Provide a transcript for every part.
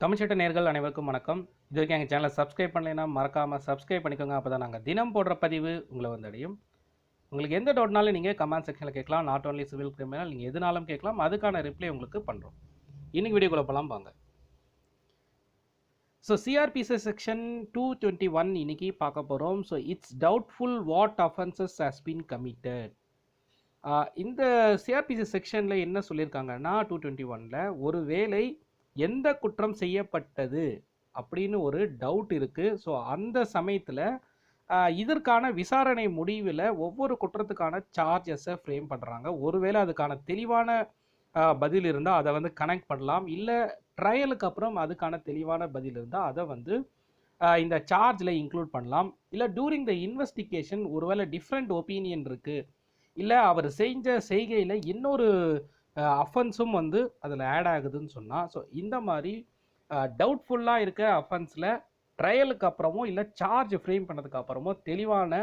தமிழ் சட்ட நேயர்கள் அனைவருக்கும் வணக்கம். இது வரைக்கும் எங்கள் சேனலை சப்ஸ்கிரைப் பண்ணலைன்னா மறக்காமல் சப்ஸ்கிரைப் பண்ணிக்கோங்க. அப்போ தான் நாங்கள் தினம் போடுற பதிவு உங்களை வந்து அடையும். உங்களுக்கு எந்த டவுட்னாலும் நீங்கள் கமெண்ட் செக்ஷனில் கேட்கலாம். நாட் ஓன்லி சிவில் கிரிமினல், நீங்கள் எதுனாலும் கேட்கலாம். அதுக்கான ரிப்ளை உங்களுக்கு பண்ணுறோம். இன்னைக்கு வீடியோக்குள்ள போகலாம் வாங்க. ஸோ சிஆர்பிசி செக்ஷன் 221 இன்னைக்கு பார்க்க போகிறோம். So it's doubtful what offences has been committed. இந்த சிஆர்பிசி செக்ஷனில் என்ன சொல்லியிருக்காங்கன்னா 221ல் ஒரு வேளை எந்த குற்றம் செய்யப்பட்டது அப்படின்னு ஒரு டவுட் இருக்குது. ஸோ அந்த சமயத்தில் இதற்கான விசாரணை முடிவில் ஒவ்வொரு குற்றத்துக்கான சார்ஜஸை ஃப்ரேம் பண்ணுறாங்க. ஒருவேளை அதுக்கான தெளிவான பதில் இருந்தால் அதை வந்து கனெக்ட் பண்ணலாம். இல்லை ட்ரையலுக்கு அப்புறம் அதுக்கான தெளிவான பதில் இருந்தால் அதை வந்து இந்த சார்ஜில் இன்க்ளூட் பண்ணலாம். இல்லை டூரிங் த இன்வெஸ்டிகேஷன் ஒருவேளை டிஃப்ரெண்ட் ஒப்பீனியன் இருக்குது, இல்லை அவர் செஞ்ச செய்கையில் இன்னொரு அஃபென்ஸும் வந்து அதில் ஆட் ஆகுதுன்னு சொன்னால், ஸோ இந்த மாதிரி டவுட்ஃபுல்லாக இருக்க அஃபென்ஸில் ட்ரையலுக்கு அப்புறமோ இல்லை சார்ஜ் ஃப்ரேம் பண்ணதுக்கு அப்புறமோ தெளிவான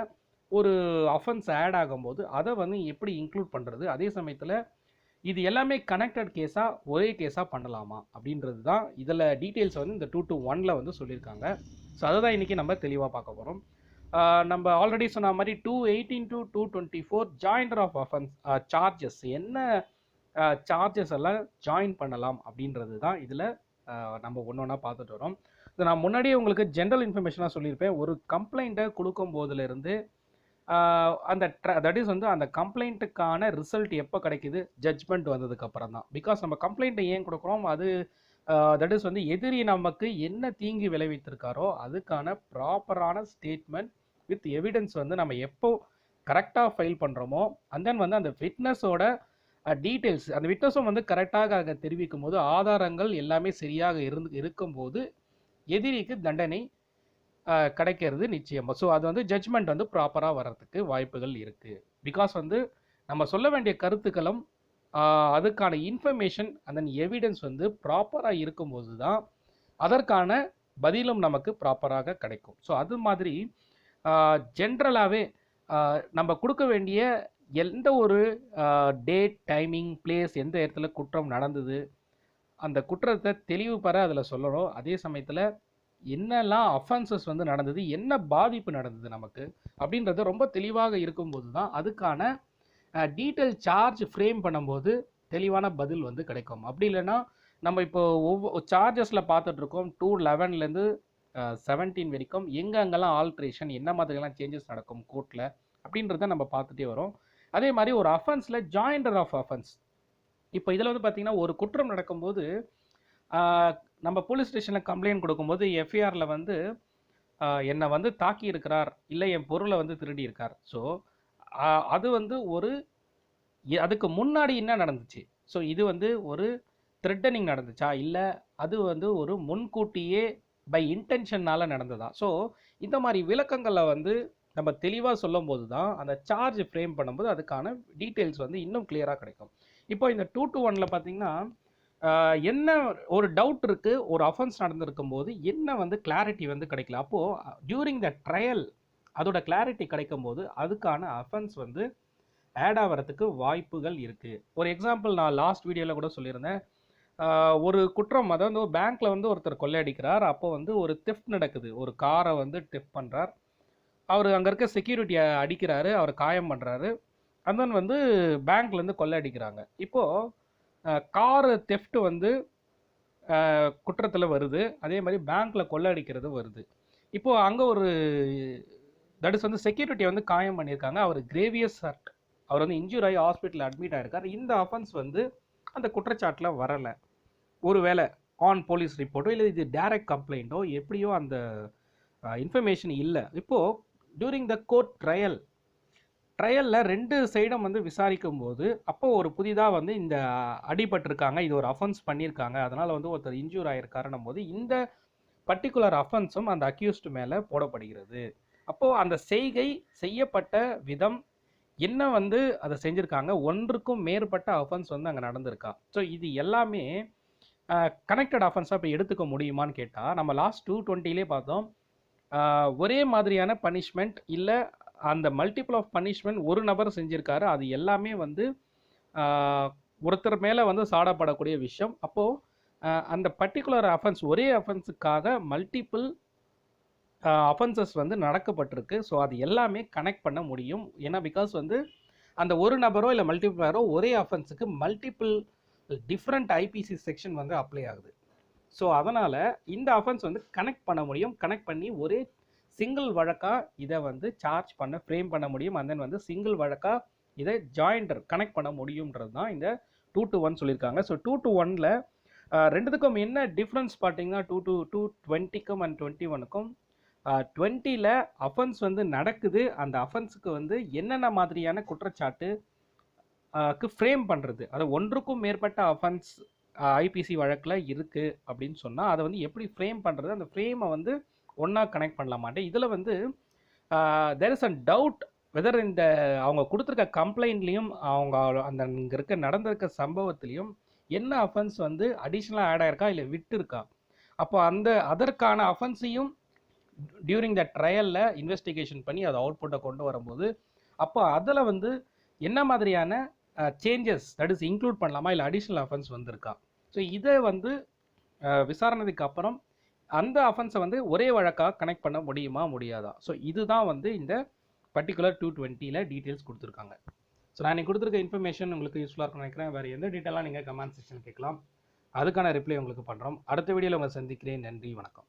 ஒரு அஃபென்ஸ் ஆட் ஆகும்போது அதை வந்து எப்படி இன்க்ளூட் பண்ணுறது, அதே சமயத்தில் இது எல்லாமே கனெக்டட் கேஸாக ஒரே கேஸாக பண்ணலாமா அப்படின்றது தான் இதில் டீட்டெயில்ஸ் வந்து இந்த 221ல் வந்து சொல்லியிருக்காங்க. ஸோ அதை தான் இன்றைக்கி நம்ம தெளிவாக பார்க்க போகிறோம். நம்ம ஆல்ரெடி சொன்ன மாதிரி 218 to 224 joinder of offence charges என்ன சார்ஜஸ் எல்லாம் ஜாயின் பண்ணலாம் அப்படின்றது தான் இதில் நம்ம ஒன்று ஒன்றா பார்த்துட்டு வரோம். ஸோ நான் முன்னாடியே உங்களுக்கு ஜென்ரல் இன்ஃபர்மேஷனாக சொல்லியிருப்பேன். ஒரு கம்ப்ளைண்ட்டை கொடுக்கும் போதுலேருந்து அந்த தட் இஸ் வந்து அந்த கம்ப்ளைண்ட்டுக்கான ரிசல்ட் எப்போ கிடைக்குது, ஜட்ஜ்மெண்ட் வந்ததுக்கப்புறம் தான். பிகாஸ் நம்ம கம்ப்ளைண்ட்டை ஏன் கொடுக்குறோம், அது தட் இஸ் வந்து எதிரி நமக்கு என்ன தீங்கு விளைவித்திருக்காரோ அதுக்கான ப்ராப்பரான ஸ்டேட்மெண்ட் வித் எவிடன்ஸ் வந்து நம்ம எப்போ கரெக்டாக ஃபைல் பண்ணுறோமோ அண்ட் தென் வந்து அந்த விட்னஸோட டீட்டெயில்ஸ் அந்த விட்னஸும் வந்து கரெக்டாக தெரிவிக்கும் போது ஆதாரங்கள் எல்லாமே சரியாக இருக்கும்போது எதிரிக்கு தண்டனை கிடைக்கிறது நிச்சயமாக. ஸோ அது வந்து ஜட்ஜ்மெண்ட் வந்து ப்ராப்பராக வர்றதுக்கு வாய்ப்புகள் இருக்குது. பிகாஸ் வந்து நம்ம சொல்ல வேண்டிய கருத்துக்களும் அதுக்கான இன்ஃபர்மேஷன் அந்த எவிடன்ஸ் வந்து ப்ராப்பராக இருக்கும்போது தான் அதற்கான பதிலும் நமக்கு ப்ராப்பராக கிடைக்கும். ஸோ அது மாதிரி ஜென்ரலாகவே நம்ம கொடுக்க வேண்டிய எந்த ஒரு டேட், டைமிங், பிளேஸ், எந்த இடத்துல குற்றம் நடந்தது, அந்த குற்றத்தை தெளிவு பெற அதில் சொல்லணும். அதே சமயத்தில் என்னெல்லாம் அஃபென்சஸ் வந்து நடந்தது, என்ன பாதிப்பு நடந்தது நமக்கு அப்படின்றது ரொம்ப தெளிவாக இருக்கும்போது தான் அதுக்கான டீட்டெயில் சார்ஜ் ஃப்ரேம் பண்ணும்போது தெளிவான பதில் வந்து கிடைக்கும். அப்படி இல்லைன்னா நம்ம இப்போ ஒவ்வொரு சார்ஜஸில் பார்த்துட்ருக்கோம் 211லேருந்து 17 வரைக்கும் எங்கெங்கெல்லாம் ஆல்ட்ரேஷன், என்ன மாதிரிலாம் சேஞ்சஸ் நடக்கும் கோர்ட்டில் அப்படின்றத நம்ம பார்த்துட்டே வரோம். அதே மாதிரி ஒரு அஃபென்ஸில் ஜாயிண்டர் ஆஃப் அஃபென்ஸ், இப்போ இதில் வந்து பார்த்திங்கன்னா ஒரு குற்றம் நடக்கும்போது நம்ம போலீஸ் ஸ்டேஷனில் கம்ப்ளைண்ட் கொடுக்கும்போது எஃப்ஐஆரில் வந்து என்னை வந்து தாக்கி இருக்கிறார், இல்லை என் பொருளை வந்து திருடி இருக்கார். ஸோ அது வந்து ஒரு அதுக்கு முன்னாடி என்ன நடந்துச்சு, ஸோ இது வந்து ஒரு த்ரெட்டனிங் நடந்துச்சா, இல்லை அது வந்து ஒரு முன்கூட்டியே பை இன்டென்ஷனால் நடந்ததா. ஸோ இந்த மாதிரி விளக்கங்களை வந்து நம்ம தெளிவாக சொல்லும் போது தான் அந்த சார்ஜ் ஃப்ரேம் பண்ணும்போது அதுக்கான டீட்டெயில்ஸ் வந்து இன்னும் கிளியராக கிடைக்கும். இப்போ இந்த 221ல் பார்த்தீங்கன்னா என்ன ஒரு டவுட் இருக்குது, ஒரு அஃபென்ஸ் நடந்திருக்கும் போது என்ன வந்து கிளாரிட்டி வந்து கிடைக்கல, அப்போது டியூரிங் த ட்ரையல் அதோட கிளாரிட்டி கிடைக்கும் போது அதுக்கான அஃபென்ஸ் வந்து ஆட் ஆகிறதுக்கு வாய்ப்புகள் இருக்குது. ஒரு எக்ஸாம்பிள் நான் லாஸ்ட் வீடியோவில் கூட சொல்லியிருந்தேன். ஒரு குற்றம், அதாவது பேங்க்கில் வந்து ஒருத்தர் கொள்ளையடிக்கிறார். அப்போ வந்து ஒரு தெஃப்ட் நடக்குது, ஒரு காரை வந்து டெஃப்ட் பண்ணுறார். அவர் அங்கே இருக்க செக்யூரிட்டியை அடிக்கிறாரு, அவர் காயம் பண்ணுறாரு. அண்ட் தென் வந்து பேங்க்லேருந்து கொள்ளையடிக்கிறாங்க. இப்போது காரு தெஃப்ட் வந்து குற்றத்தில் வருது, அதே மாதிரி பேங்க்கில் கொள்ளையடிக்கிறது வருது. இப்போது அங்கே ஒரு தட் இஸ் வந்து செக்யூரிட்டியை வந்து காயம் பண்ணியிருக்காங்க, அவர் கிரேவியஸ் ஹர்ட், அவர் வந்து இன்ஜூர் ஆகி ஹாஸ்பிட்டலில் அட்மிட் ஆகிருக்கார். இந்த அஃபென்ஸ் வந்து அந்த குற்றச்சாட்டில் வரலை. ஒருவேளை ஆன் போலீஸ் ரிப்போர்ட்டோ இல்லை இது டைரக்ட் கம்ப்ளைண்ட்டோ எப்படியோ அந்த இன்ஃபர்மேஷன் இல்லை. இப்போது டியூரிங் த கோர்ட் ட்ரையலில் ரெண்டு சைடும் வந்து விசாரிக்கும் போது அப்போது ஒரு புதிதாக வந்து இந்த அடிபட்டிருக்காங்க, இது ஒரு அஃபென்ஸ் பண்ணியிருக்காங்க, அதனால் வந்து ஒருத்தர் இன்ஜூர் ஆகிருக்காருன்னும் போது இந்த பர்டிகுலர் அஃபென்ஸும் அந்த அக்யூஸ்டு மேலே போடப்படுகிறது. அப்போது அந்த செய்கை செய்யப்பட்ட விதம் என்ன வந்து அதை செஞ்சுருக்காங்க, ஒன்றுக்கும் மேற்பட்ட அஃபென்ஸ் வந்து அங்கே நடந்திருக்கா. ஸோ இது எல்லாமே கனெக்டட் அஃபென்ஸாக இப்போ எடுத்துக்க முடியுமான்னு கேட்டால் நம்ம லாஸ்ட் 220லே பார்த்தோம். ஒரே மாதிரியான பனிஷ்மெண்ட் இல்லை அந்த மல்டிபிள் ஆஃப் பனிஷ்மெண்ட் ஒரு நபர் செஞ்சுருக்காரு, அது எல்லாமே வந்து ஒருத்தர் மேலே வந்து சாடப்படக்கூடிய விஷயம். அப்போது அந்த பர்ட்டிகுலர் அஃபென்ஸ் ஒரே அஃபென்ஸுக்காக மல்டிபிள் அஃபென்சஸ் வந்து நடக்கப்பட்டிருக்கு. ஸோ அது எல்லாமே கனெக்ட் பண்ண முடியும். ஏன்னா பிகாஸ் வந்து அந்த ஒரு நபரோ இல்லை மல்டிபிளரோ ஒரே அஃபென்ஸுக்கு மல்டிபிள் டிஃப்ரெண்ட் ஐபிசி செக்ஷன் வந்து அப்ளை ஆகுது. ஸோ அதனால் இந்த அஃபென்ஸ் வந்து கனெக்ட் பண்ண முடியும். கனெக்ட் பண்ணி ஒரே சிங்கிள் வழக்காக இதை வந்து சார்ஜ் பண்ண ஃப்ரேம் பண்ண முடியும். அண்ட் தென் வந்து சிங்கிள் வழக்காக இதை ஜாயிண்டர் கனெக்ட் பண்ண முடியுன்றது தான் இந்த 2 to 1 சொல்லியிருக்காங்க. ஸோ 2 to 1ல் ரெண்டுத்துக்கும் என்ன டிஃப்ரென்ஸ் பார்த்தீங்கன்னா 220க்கும் அண்ட் 21க்கும் 20ல் அஃபென்ஸ் வந்து நடக்குது. அந்த அஃபென்ஸுக்கு வந்து என்னென்ன மாதிரியான குற்றச்சாட்டு ஃப்ரேம் பண்ணுறது, அது ஒன்றுக்கும் மேற்பட்ட அஃபென்ஸ் ஐபிசி வழக்கில் இருக்குது அப்படின்னு சொன்னால் அதை வந்து எப்படி ஃப்ரேம் பண்ணுறது, அந்த ஃப்ரேமை வந்து ஒன்றா கனெக்ட் பண்ணலாமாட்டே. இதில் வந்து there is a doubt whether இந்த அவங்க கொடுத்துருக்க கம்ப்ளைண்ட்லேயும் அவங்க அந்த இங்கே இருக்க நடந்திருக்க சம்பவத்துலேயும் என்ன அஃபென்ஸ் வந்து அடிஷ்னலாக ஆட் ஆயிருக்கா இல்லை விட்டு இருக்கா. அப்போ அதற்கான அஃபென்ஸையும் டியூரிங் த ட்ரையலில் இன்வெஸ்டிகேஷன் பண்ணி அதை அவுட்புட்டை கொண்டு வரும்போது அப்போ அதில் வந்து என்ன மாதிரியான சேஞ்சஸ் தட் இஸ் இன்க்ளூட் பண்ணலாமா இல்லை அடிஷ்னல் அஃபென்ஸ் வந்திருக்கா. ஸோ இதை வந்து விசாரணைக்கு அப்புறம் அந்த அஃபென்ஸை வந்து ஒரே வழக்காக கனெக்ட் பண்ண முடியுமா முடியாதா. ஸோ இதுதான் வந்து இந்த பர்டிகுலர் 220ல் டீட்டெயில்ஸ் கொடுத்துருக்காங்க. ஸோ நான் நீங்கள் கொடுத்துருக்க இன்ஃபர்மேஷன் உங்களுக்கு யூஸ்ஃபுல்லாக இருக்கும்னு நினைக்கிறேன். வேறு எந்த டீட்டெயிலாக நீங்கள் கமெண்ட் செக்ஷன் கேட்கலாம், அதுக்கான ரிப்ளை உங்களுக்கு பண்ணுறோம். அடுத்த வீடியோவில் உங்களை சந்திக்கிறேன். நன்றி, வணக்கம்.